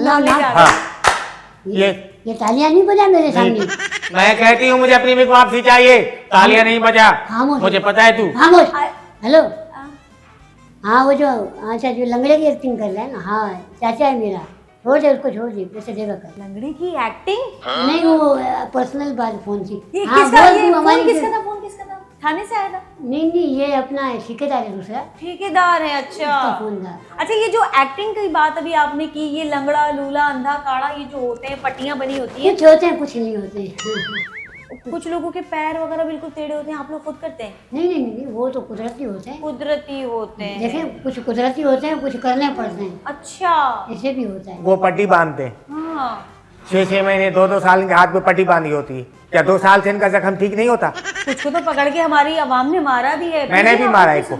knowledge आ हाँ गया। ये तालियां नहीं बजा मेरे सामने। मैं कहती हूँ मुझे अपनी मिल्क वापसी चाहिए, तालियां नहीं बजा। खामोश। मुझे पता है तू। खामोश। हेलो। हाँ। हाँ वो जो अच्छा जो लंगड़े की एक्टिंग कर रहा है ना, हाँ चाचा है मेरा, छोड़ दे उसको, छोड़ दे, वैसे देगा कर। लंगड़ी की एक्टिंग? नहीं वो पर्सनल बात फोन की। ये हाँ किसका, बोल ये तू फोन हमारी। किसका था? फोन किसका था? थाने से आया था? नहीं ये अपना है, ठेकेदार है दूसरा, ठेकेदार है। अच्छा उसका फोन था। अच्छा, ये जो एक्टिंग की बात अभी आपने की, ये लंगड़ा लूला अंधा काड़ा ये जो होते हैं, पट्टियां बनी होती हैं, कुछ होते हैं कुछ नहीं होते हैं। कुछ लोगों के पैर वगैरह बिल्कुल टेढ़े होते हैं, आप लोग खुद करते हैं? नहीं वो तो कुदरती होते हैं। कुदरती होते हैं। देखें कुछ कुदरती होते हैं, कुछ करने पड़ते हैं, अच्छा। ऐसे भी होता है। वो पट्टी बांधते हैं, हाँ 6 महीने 2 साल इनके हाथ में पट्टी बांधी होती है। क्या 2 साल से इनका जख्म ठीक नहीं होता? कुछ को तो पकड़ के हमारी आवाम ने मारा भी है। मैंने भी मारा इसको।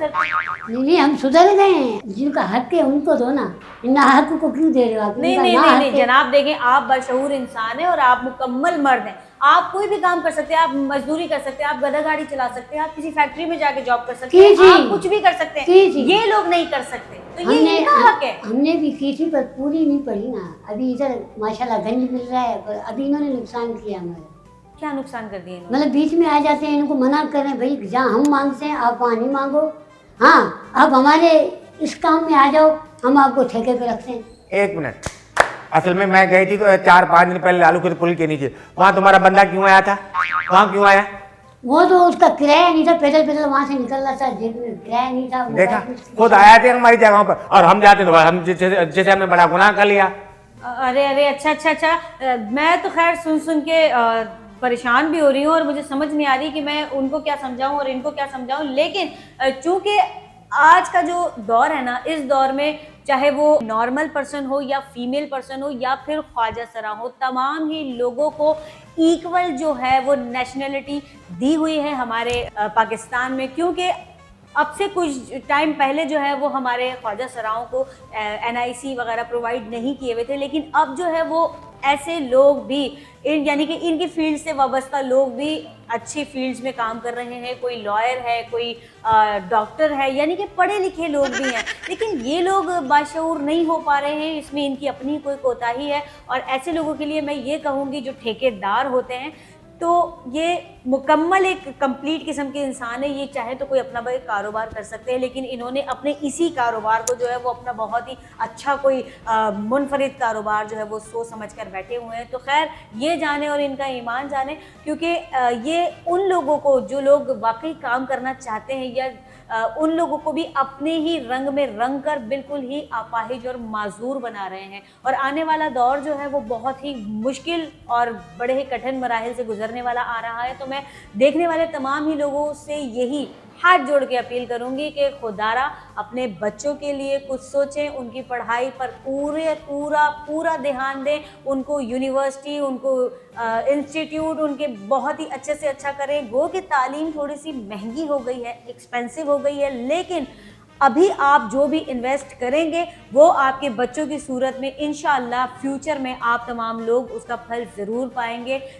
नहीं हम सुधर गए हैं, जिनका हक है उनको दो ना, ना हक को क्यों दे रहे हो आप? नहीं जिनका नहीं ना नहीं हक नहीं है- जनाब, देखें आप बशऊर इंसान हैं और आप मुकम्मल मर्द हैं। आप कोई भी काम कर सकते हैं, आप मजदूरी कर सकते हैं, आप गधा गाड़ी चला सकते हैं, आप किसी फैक्ट्री में जाके जॉब कर सकते हैं, जी। आप कुछ भी कर सकते हैं। जी। ये लोग नहीं कर सकते, तो ये इनका हक है। हमने भी की थी पर पूरी नहीं पड़ी ना। अभी इधर माशाल्लाह गंज मिल रहा है, पर अभी इन्होंने नुकसान किया हमारा। क्या नुकसान कर दिए इन्होंने? मतलब बीच में आ जाते हैं, इनको मना कर रहे हैं भाई जहाँ हम मांगते हैं आप वहाँ नहीं मांगो, हाँ आप हमारे इस काम में आ जाओ, हम आपको ठेके पे रखते हैं। 1 मिनट, असल में मैं गई थी तो 4-5 दिन पहले लालू के पुल के नीचे, वहाँ तुम्हारा बंदा क्यों आया था? वहाँ क्यों आया? वो तो उसका किराया नहीं था, पैदल पैदल वहाँ से निकल रहा था, जेब में किराया नहीं था। देखा, खुद आया थे हमारी जगहों पर, और हम जाते तो हम जैसे हमने बड़ा गुनाह कर लिया। अरे अरे अच्छा, मैं तो खैर सुन के परेशान भी हो रही हूँ और मुझे समझ नहीं आ रही कि मैं उनको क्या समझाऊं और इनको क्या समझाऊं। लेकिन चूंकि आज का जो दौर है ना, इस दौर में चाहे वो नॉर्मल पर्सन हो या फीमेल पर्सन हो या फिर ख्वाजा सरा हो, तमाम ही लोगों को इक्वल जो है वो नेशनलिटी दी हुई है हमारे पाकिस्तान में। क्योंकि अब से कुछ टाइम पहले जो है वो हमारे ख्वाजा सराओं को NIC वगैरह प्रोवाइड नहीं किए हुए थे, लेकिन अब जो है वो ऐसे लोग भी यानी कि इनकी फील्ड से वाबस्ता लोग भी अच्छी फील्ड्स में काम कर रहे हैं। कोई लॉयर है, कोई डॉक्टर है, यानी कि पढ़े लिखे लोग भी हैं, लेकिन ये लोग बाशऊर नहीं हो पा रहे हैं। इसमें इनकी अपनी कोई कोताही है। और ऐसे लोगों के लिए मैं ये कहूँगी जो ठेकेदार होते हैं, तो ये मुकम्मल एक कंप्लीट किस्म के इंसान है। ये चाहे तो कोई अपना भाई कारोबार कर सकते हैं, लेकिन इन्होंने अपने इसी कारोबार को जो है वो अपना बहुत ही अच्छा कोई मुनफरिद कारोबार जो है वो सोच समझ कर बैठे हुए हैं। तो खैर ये जाने और इनका ईमान जाने, क्योंकि ये उन लोगों को जो लोग वाकई काम करना चाहते हैं या उन लोगों को भी अपने ही रंग में रंग कर बिल्कुल ही अपाहिज और माजूर बना रहे हैं। और आने वाला दौर जो है वो बहुत ही मुश्किल और बड़े ही कठिन मराहिल से गुजरने वाला आ रहा है। तो मैं देखने वाले तमाम ही लोगों से यही हाथ जोड़ के अपील करूंगी कि खुदारा अपने बच्चों के लिए कुछ सोचें, उनकी पढ़ाई पर पूरा ध्यान दें, उनको यूनिवर्सिटी, उनको इंस्टीट्यूट उनके बहुत ही अच्छे से अच्छा करें। गो कि तालीम थोड़ी सी महंगी हो गई है, एक्सपेंसिव हो गई है, लेकिन अभी आप जो भी इन्वेस्ट करेंगे वो आपके बच्चों की सूरत में इंशाअल्लाह फ्यूचर में आप तमाम लोग उसका फल ज़रूर पाएंगे।